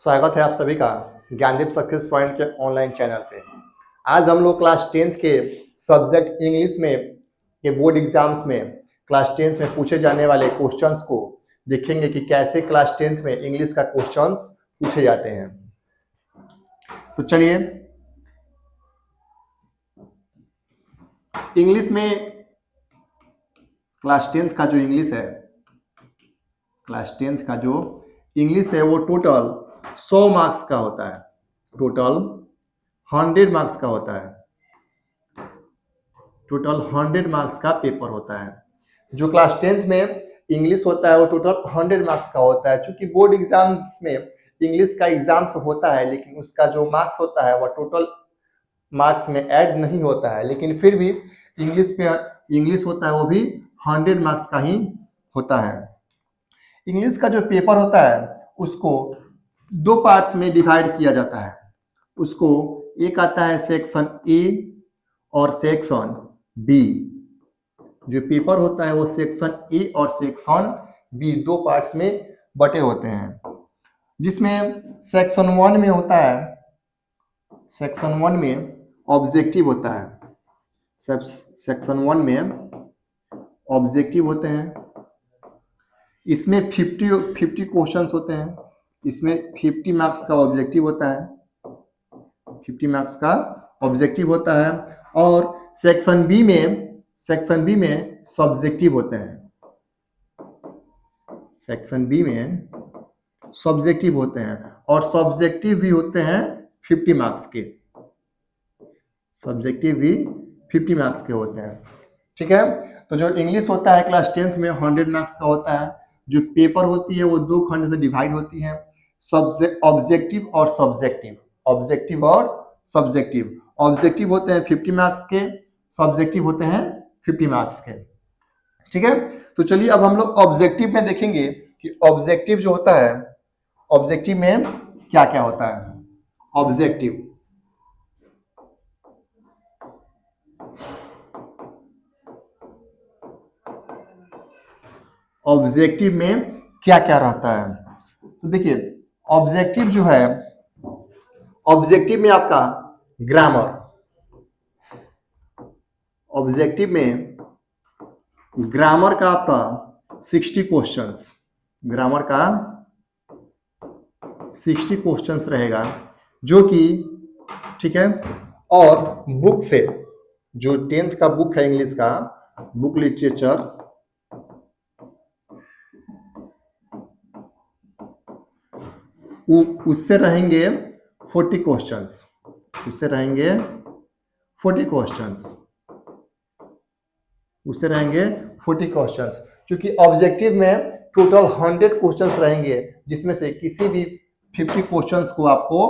स्वागत है आप सभी का ज्ञानदीप सक्सेस पॉइंट के ऑनलाइन चैनल पे। आज हम लोग क्लास 10th के सब्जेक्ट इंग्लिश में के बोर्ड एग्जाम्स में क्लास 10th में पूछे जाने वाले क्वेश्चंस को देखेंगे कि कैसे क्लास 10th में इंग्लिश का क्वेश्चंस पूछे जाते हैं। तो चलिए, इंग्लिश में क्लास 10th का जो इंग्लिश है, क्लास 10th का जो इंग्लिश है वो टोटल 100 मार्क्स का होता है। टोटल 100 मार्क्स का होता है। टोटल 100 मार्क्स का पेपर होता है। जो क्लास 10th में इंग्लिश होता है वो टोटल 100 मार्क्स का होता है। चूंकि बोर्ड एग्जाम्स में इंग्लिश का एग्जाम्स होता है, लेकिन उसका जो मार्क्स होता है वह टोटल मार्क्स में ऐड नहीं होता है, लेकिन फिर भी इंग्लिश होता है वो भी 100 मार्क्स का ही होता है। इंग्लिश का जो पेपर होता है उसको दो पार्ट्स में डिवाइड किया जाता है। उसको एक आता है सेक्शन ए और सेक्शन बी। जो पेपर होता है वो सेक्शन ए और सेक्शन बी दो पार्ट्स में बटे होते हैं, जिसमें सेक्शन 1 में होता है, सेक्शन 1 में ऑब्जेक्टिव होता है। सेक्शन 1 में ऑब्जेक्टिव होते हैं। इसमें 50 क्वेश्चंस होते हैं। इसमें 50 मार्क्स का ऑब्जेक्टिव होता है। 50 मार्क्स का ऑब्जेक्टिव होता है। और सेक्शन बी में सब्जेक्टिव होते हैं। सेक्शन बी में सब्जेक्टिव होते हैं और सब्जेक्टिव भी होते हैं 50 मार्क्स के। सब्जेक्टिव भी 50 मार्क्स के होते हैं। ठीक है, तो जो इंग्लिश होता है क्लास 10th में 100 मार्क्स का होता है। जो पेपर होती है वो दो खंड में डिवाइड होती है, ऑब्जेक्टिव और सब्जेक्टिव। ऑब्जेक्टिव और सब्जेक्टिव। ऑब्जेक्टिव होते हैं 50 मार्क्स के, सब्जेक्टिव होते हैं 50 मार्क्स के। ठीक है, तो चलिए अब हम लोग ऑब्जेक्टिव में देखेंगे कि ऑब्जेक्टिव जो होता है, ऑब्जेक्टिव में क्या क्या होता है। ऑब्जेक्टिव ऑब्जेक्टिव में क्या क्या रहता है। तो देखिए, ऑब्जेक्टिव जो है, ऑब्जेक्टिव में आपका ग्रामर, ऑब्जेक्टिव में ग्रामर का आपका 60 क्वेश्चंस, ग्रामर का 60 क्वेश्चंस रहेगा, जो कि ठीक है। और बुक से, जो 10th का बुक है इंग्लिश का, बुक लिटरेचर, उससे रहेंगे 40 क्वेश्चंस। उससे रहेंगे 40 क्वेश्चंस। उससे रहेंगे 40 क्वेश्चंस। क्योंकि ऑब्जेक्टिव में टोटल 100 क्वेश्चंस रहेंगे, जिसमें से किसी भी 50 क्वेश्चंस को आपको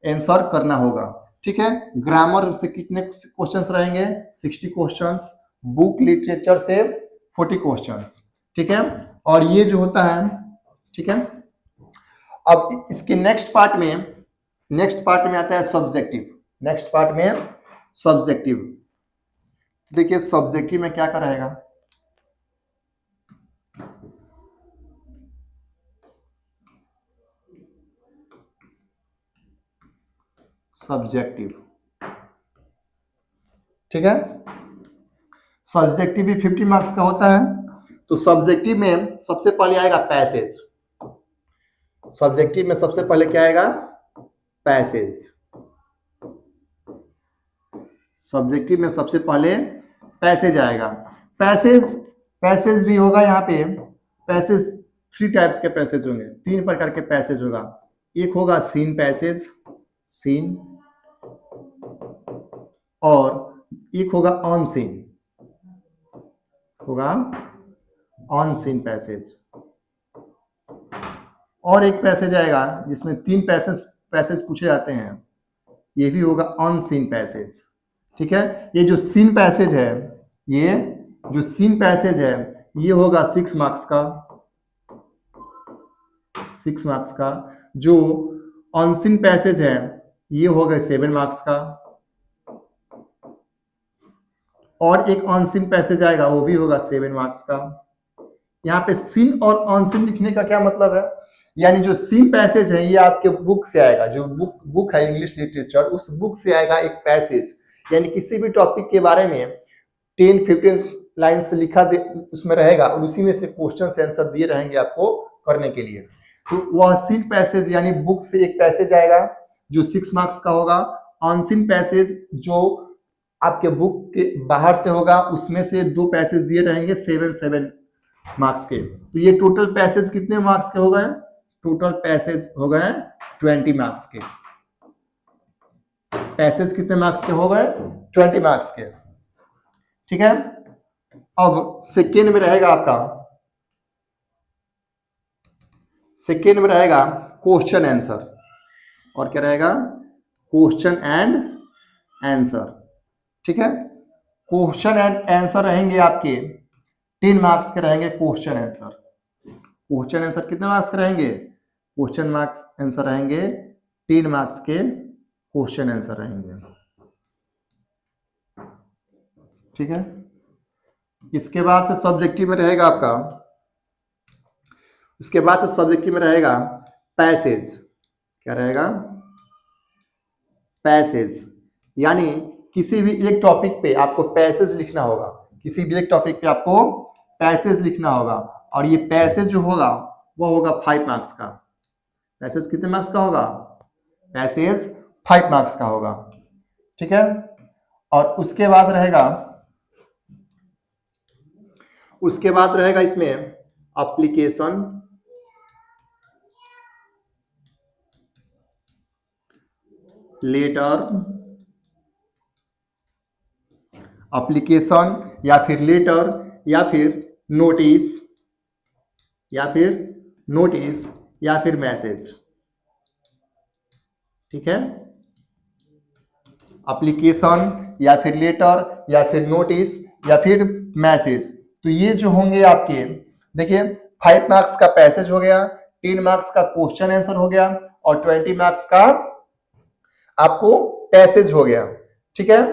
आंसर करना होगा। ठीक है, ग्रामर से कितने क्वेश्चंस रहेंगे? 60 क्वेश्चंस। बुक लिटरेचर से 40 क्वेश्चंस। ठीक है, और ये जो होता है, ठीक है। अब इसके नेक्स्ट पार्ट में आता है सब्जेक्टिव। नेक्स्ट पार्ट में सब्जेक्टिव। देखिए सब्जेक्टिव में क्या क्या रहेगा। सब्जेक्टिव, ठीक है, सब्जेक्टिव भी 50 मार्क्स का होता है। तो सब्जेक्टिव में सबसे पहले आएगा पैसेज। सब्जेक्टिव में सबसे पहले क्या आएगा? पैसेज। सब्जेक्टिव में सबसे पहले पैसेज आएगा। पैसेज भी होगा यहाँ पे। पैसेज 3 टाइप्स के पैसेज होंगे, 3 प्रकार के पैसेज होगा। एक होगा सीन पैसेज, सीन, और एक होगा ऑन सीन, होगा ऑन सीन पैसेज। और एक पैसेज आएगा जिसमें 3 पैसेज पूछे जाते हैं, ये भी होगा ऑन सीन पैसेज। ठीक है, ये जो सीन पैसेज है, ये जो सीन पैसेज है ये होगा 6 मार्क्स का, 6 मार्क्स का। जो ऑन सीन पैसेज है ये होगा 7 मार्क्स का। और एक ऑन सीन पैसेज आएगा वो भी होगा 7 मार्क्स का। यहाँ पे सीन और ऑन सीन लिखने का क्या मतलब है? यानी जो सीन पैसेज है ये आपके बुक से आएगा, जो बुक है इंग्लिश लिटरेचर, उस बुक से आएगा एक पैसेज, यानी किसी भी टॉपिक के बारे में 10-15 लाइन से लिखा दे उसमें रहेगा और उसी में से क्वेश्चन से आंसर दिए रहेंगे आपको करने के लिए। तो वह सीन पैसेज यानी बुक से एक पैसेज आएगा जो 6 मार्क्स का होगा। अनसीन पैसेज जो आपके बुक के बाहर से होगा, उसमें से 2 पैसेज दिए रहेंगे 7 मार्क्स के। तो ये टोटल पैसेज कितने मार्क्स के हो गए? टोटल पैसेज हो गए 20 मार्क्स के। पैसेज कितने मार्क्स के हो गए? 20 मार्क्स के। ठीक है। अब सेकेंड में रहेगा आपका, सेकेंड में रहेगा क्वेश्चन आंसर, और क्या रहेगा? Question and answer. ठीक है। क्वेश्चन एंड आंसर रहेंगे आपके 10 मार्क्स के रहेंगे क्वेश्चन आंसर। क्वेश्चन आंसर कितने मार्क्स के रहेंगे? क्वेश्चन मार्क्स आंसर रहेंगे 10 मार्क्स के क्वेश्चन आंसर रहेंगे। ठीक है। इसके बाद से सब्जेक्टिव में रहेगा आपका, उसके बाद से सब्जेक्टिव में रहेगा पैसेज। क्या रहेगा? पैसेज, यानी किसी भी एक टॉपिक पे आपको पैसेज लिखना होगा, किसी भी एक टॉपिक पे आपको पैसेज लिखना होगा, और ये पैसेज जो होगा वो होगा 5 मार्क्स का। पैसेज कितने मार्क्स का होगा? पैसेज 5 मार्क्स का होगा। ठीक है। और उसके बाद रहेगा इसमें एप्लीकेशन, लेटर, एप्लीकेशन या फिर लेटर या फिर नोटिस या फिर मैसेज। ठीक है। एप्लीकेशन या फिर लेटर या फिर नोटिस या फिर मैसेज। तो ये जो होंगे आपके, देखिए 5 मार्क्स का पैसेज हो गया, 10 मार्क्स का क्वेश्चन आंसर हो गया और 20 मार्क्स का आपको पैसेज हो गया। ठीक है।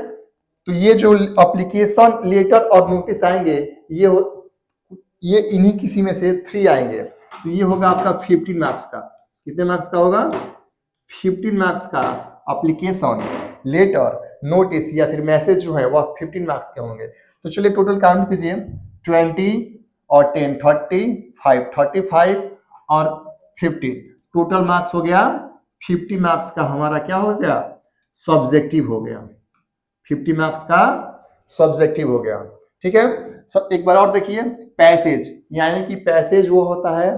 तो ये जो एप्लीकेशन, लेटर और नोटिस आएंगे, ये इन्हीं किसी में से 3 आएंगे। तो ये होगा आपका 15 मार्क्स का। कितने मार्क्स का होगा? 15 मार्क्स का एप्लीकेशन, लेटर, नोटिस या फिर मैसेज जो है वह 15 मार्क्स के होंगे। तो चलिए टोटल काउंट कीजिए, 20 और 10 35, 35 और 15, टोटल मार्क्स हो गया 50 मार्क्स का। हमारा क्या हो गया? सब्जेक्टिव हो गया। 50 मार्क्स का सब्जेक्टिव हो गया। ठीक है। सब एक बार और देखिए, पैसेज यानी कि पैसेज वो होता है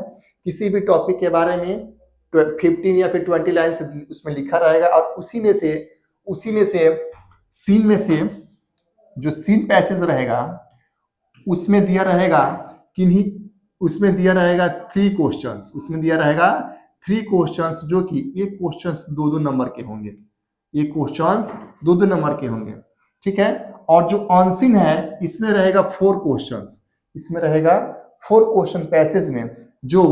किसी भी टॉपिक के बारे में 15 या फिर 20 लाइन से उसमें लिखा रहेगा और उसी में से सीन में से जो सीन पैसेज रहेगा उसमें दिया रहेगा किन्हीं, उसमें दिया रहेगा 3 क्वेश्चंस, उसमें दिया रहेगा 3 क्वेश्चंस जो कि एक क्वेश्चंस 2-2 नंबर के होंगे, एक क्वेश्चंस 2-2 नंबर के होंगे। ठीक है। और जो अनसीन है इसमें रहेगा 4 क्वेश्चंस, इसमें रहेगा 4 क्वेश्चन पैसेज में, जो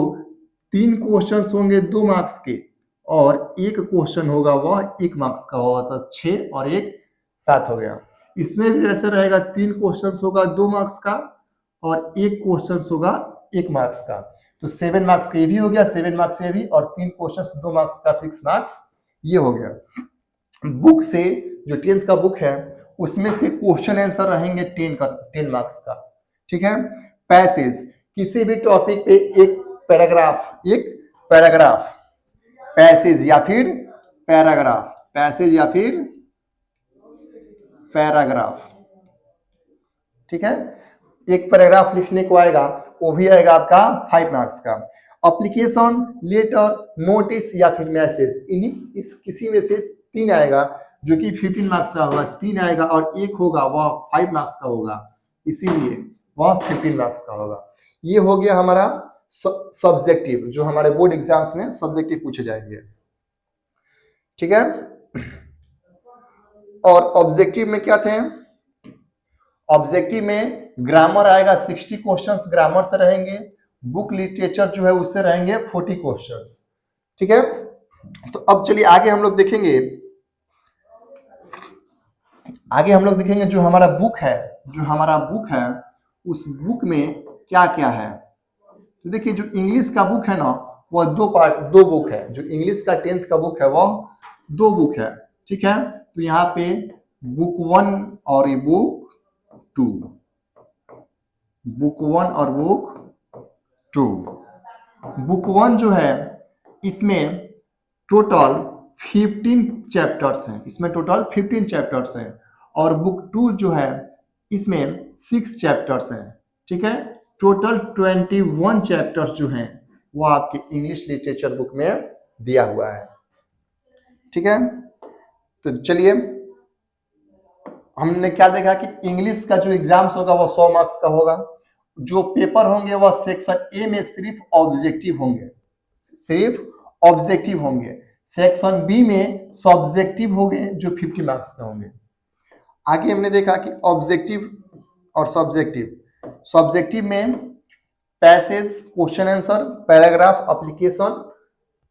3 क्वेश्चंस होंगे 2 मार्क्स के और एक क्वेश्चन होगा वह 1 मार्क्स का होगा, तो 6 और 1 7 हो गया। इसमें भी ऐसे रहेगा 3 क्वेश्चंस होगा 2 मार्क्स का और एक क्वेश्चन होगा 1 मार्क्स का। तो 7 मार्क्स का ये भी हो गया, 7 मार्क्स ये भी, और 3 क्वेश्चन 2 मार्क्स का 6 मार्क्स ये हो गया। बुक से जो 10th का बुक है उसमें से क्वेश्चन आंसर रहेंगे 10 मार्क्स का। ठीक है। पैसेज, किसी भी टॉपिक पे एक पैराग्राफ, पैसेज या फिर पैराग्राफ, पैसेज या फिर पैराग्राफ। ठीक है। एक पैराग्राफ लिखने को आएगा, वो भी आएगा आपका 5 मार्क्स का। एप्लीकेशन, लेटर, नोटिस या फिर मैसेज, इन्हीं इस किसी में से 3 आएगा जो कि 15 मार्क्स का होगा, 3 आएगा और एक होगा वह 5 मार्क्स का होगा, इसीलिए वह 15 मार्क्स का होगा। ये हो गया हमारा सब्जेक्टिव, जो हमारे बोर्ड एग्जाम्स में सब्जेक्टिव पूछे जाएंगे। ठीक है। और ऑब्जेक्टिव में क्या थे? ऑब्जेक्टिव में ग्रामर आएगा, 60 क्वेश्चंस ग्रामर से रहेंगे, बुक लिटरेचर जो है उससे रहेंगे 40 क्वेश्चंस। ठीक है। तो अब चलिए आगे हम लोग देखेंगे, जो हमारा बुक है, उस बुक में क्या क्या है। तो देखिए जो इंग्लिश का बुक है ना, वह दो पार्ट, दो बुक है। जो इंग्लिश का 10th का बुक है वह दो बुक है, ठीक है। तो यहाँ पे बुक 1 और ये बुक 2, बुक 1 और बुक 2। बुक 1 जो है इसमें टोटल 15 चैप्टर्स हैं, इसमें टोटल 15 चैप्टर्स हैं। और बुक 2 जो है इसमें 6 चैप्टर्स हैं, ठीक है। टोटल 21 चैप्टर्स जो हैं वो आपके इंग्लिश लिटरेचर बुक में दिया हुआ है, ठीक है। तो चलिए, हमने क्या देखा कि इंग्लिश का जो एग्जाम्स होगा वो 100 मार्क्स का होगा। जो पेपर होंगे वह सेक्शन ए में सिर्फ ऑब्जेक्टिव होंगे, सिर्फ ऑब्जेक्टिव होंगे। सेक्शन बी में सब्जेक्टिव होंगे जो 50 मार्क्स का होंगे। आगे हमने देखा कि ऑब्जेक्टिव और सब्जेक्टिव। सब्जेक्टिव में passage, question answer, paragraph, application,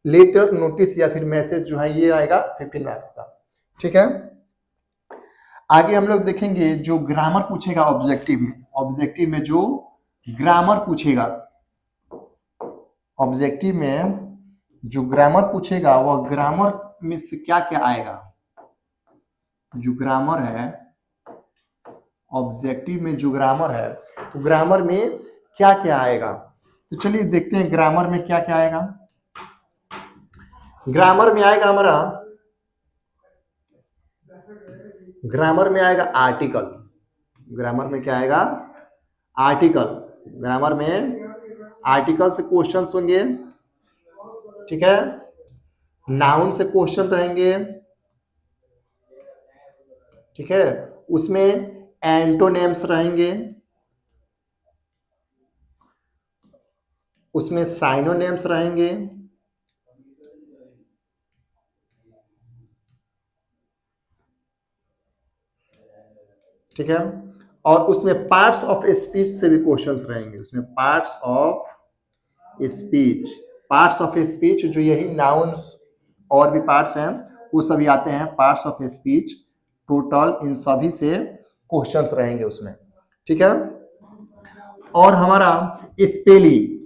letter, notice या फिर मैसेज जो है ये आएगा 50 मार्क्स का, ठीक है। आगे हम लोग देखेंगे जो ग्रामर पूछेगा ऑब्जेक्टिव में। ऑब्जेक्टिव में जो ग्रामर पूछेगा, ऑब्जेक्टिव में जो ग्रामर पूछेगा वह ग्रामर में से क्या क्या आएगा। जो ग्रामर है, ऑब्जेक्टिव में जो ग्रामर है, तो ग्रामर में क्या क्या आएगा। तो चलिए देखते हैं ग्रामर में क्या क्या आएगा। ग्रामर में आएगा हमारा, ग्रामर में आएगा आर्टिकल। ग्रामर में क्या आएगा? आर्टिकल। ग्रामर में आर्टिकल से क्वेश्चंस होंगे, ठीक है। नाउन से क्वेश्चन रहेंगे, ठीक है। उसमें एंटोनेम्स रहेंगे, उसमें साइनोनेम्स रहेंगे, ठीक है। और उसमें पार्ट्स ऑफ स्पीच से भी क्वेश्चंस रहेंगे। उसमें parts of speech, parts of speech जो यही नाउन्स और भी पार्ट्स हैं वो सभी आते हैं। पार्ट्स ऑफ स्पीच, टोटल इन सभी से क्वेश्चंस रहेंगे उसमें, ठीक है। और हमारा स्पेलिंग,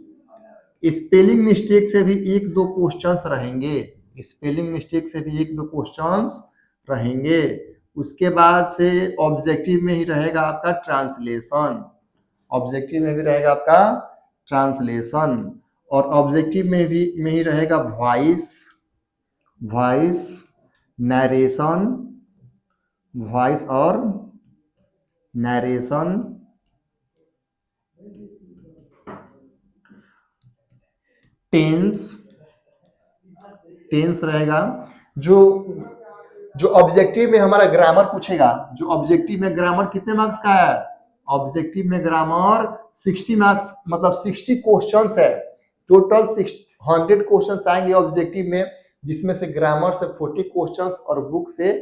स्पेलिंग मिस्टेक से भी एक दो क्वेश्चंस रहेंगे। स्पेलिंग मिस्टेक से भी एक दो क्वेश्चंस रहेंगे। उसके बाद से ऑब्जेक्टिव में ही रहेगा आपका ट्रांसलेशन। ऑब्जेक्टिव में भी रहेगा आपका ट्रांसलेशन। और ऑब्जेक्टिव में ही रहेगा वॉइस, वॉइस, नरेशन, वॉइस और नरेशन, टेंस, टेंस रहेगा। जो ऑब्जेक्टिव में हमारा ग्रामर पूछेगा, जो ऑब्जेक्टिव में ग्रामर कितने मार्क्स का है? ऑब्जेक्टिव में ग्रामर 60 मार्क्स, मतलब 60 क्वेश्चंस है। टोटल 100 क्वेश्चंस आएंगे ऑब्जेक्टिव में, जिसमें से ग्रामर से 40 क्वेश्चंस और बुक से,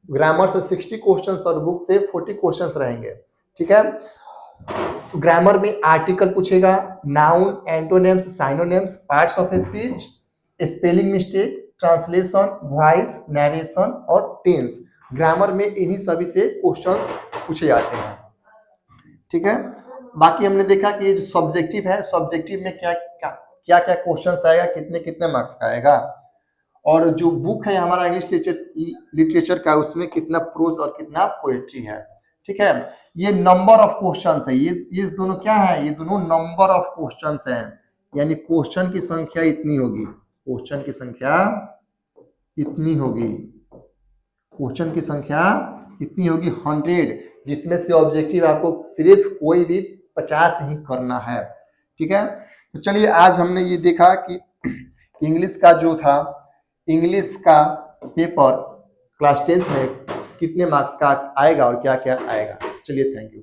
ग्रामर से 60 क्वेश्चंस और बुक से 40 क्वेश्चंस रहेंगे, ठीक है। तो ग्रामर में आर्टिकल पूछेगा, noun, antonyms, synonyms, parts of speech, spelling mistake, translation, voice, narration और टेंस। ग्रामर में इन्हीं सभी से क्वेश्चंस पूछे जाते हैं, ठीक है। बाकी हमने देखा कि ये जो सब्जेक्टिव है, सब्जेक्टिव में क्या क्या क्वेश्चंस आएगा, कितने कितने मार्क्स का आएगा। और जो बुक है हमारा इंग्लिश लिटरेचर का, उसमें कितना प्रोज और कितना पोएट्री है, ठीक है। ये नंबर ऑफ क्वेश्चंस है, ये दोनों क्या है? ये दोनों नंबर ऑफ क्वेश्चंस हैं, यानी क्वेश्चन की संख्या इतनी होगी, क्वेश्चन की संख्या इतनी होगी, क्वेश्चन की संख्या इतनी होगी 100, जिसमें से ऑब्जेक्टिव आपको सिर्फ कोई भी 50 ही करना है, ठीक है। तो चलिए आज हमने ये देखा कि इंग्लिश का जो था, इंग्लिश का पेपर क्लास 10th में कितने मार्क्स का आएगा और क्या क्या आएगा। चलिए, थैंक यू।